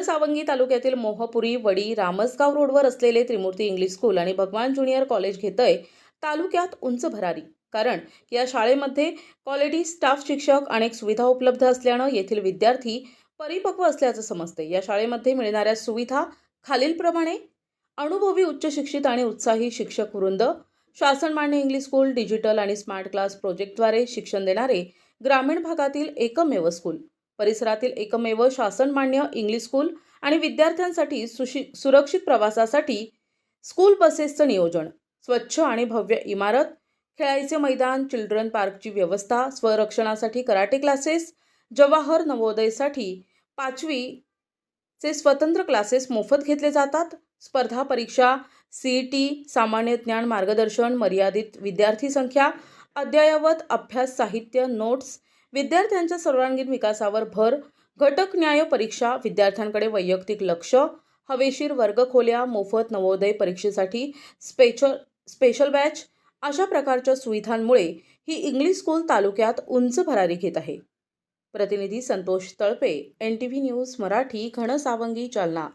घनसावंगी तालुक्यातील मोहपुरी वडी रामसगाव रोडवर असलेले त्रिमूर्ती इंग्लिश स्कूल आणि भगवान ज्युनियर कॉलेज घेतंय तालुक्यात उंच भरारी। कारण या शाळेमध्ये क्वालिटी स्टाफ, शिक्षक, अनेक सुविधा उपलब्ध असल्यानं येथील विद्यार्थी परिपक्व असल्याचं समजते। या शाळेमध्ये मिळणाऱ्या सुविधा खालीलप्रमाणे: अनुभवी उच्च शिक्षित आणि उत्साही शिक्षक वृंद, शासन मान्य इंग्लिश स्कूल, डिजिटल आणि स्मार्ट क्लास प्रोजेक्टद्वारे शिक्षण देणारे ग्रामीण भागातील एकमेव स्कूल, परिसरातील एकमेव शासन मान्य इंग्लिश स्कूल आणि विद्यार्थ्यांसाठी सुरक्षित प्रवासासाठी स्कूल बसेसचं नियोजन, स्वच्छ आणि भव्य इमारत, खेळायचे मैदान, चिल्ड्रन पार्कची व्यवस्था, स्वरक्षणासाठी कराटे क्लासेस, जवाहर नवोदयसाठी 5वी चे स्वतंत्र क्लासेस मोफत घेतले जातात। स्पर्धा परीक्षा, सीईटी, सामान्य ज्ञान मार्गदर्शन, मर्यादित विद्यार्थी संख्या, अद्ययावत अभ्यास साहित्य, नोट्स, विद्यार्थ्यांच्या सर्वांगीण विकासावर भर, घटक न्याय परीक्षा, विद्यार्थ्यांकडे वैयक्तिक लक्ष, हवेशीर वर्गखोल्या, मोफत नवोदय परीक्षेसाठी स्पेशल बॅच अशा प्रकारच्या सुविधांमुळे ही इंग्लिश स्कूल तालुक्यात उंच भरारी घेत आहे। प्रतिनिधी संतोष तळपे, NTV न्यूज मराठी, घनसावंगी, जालना।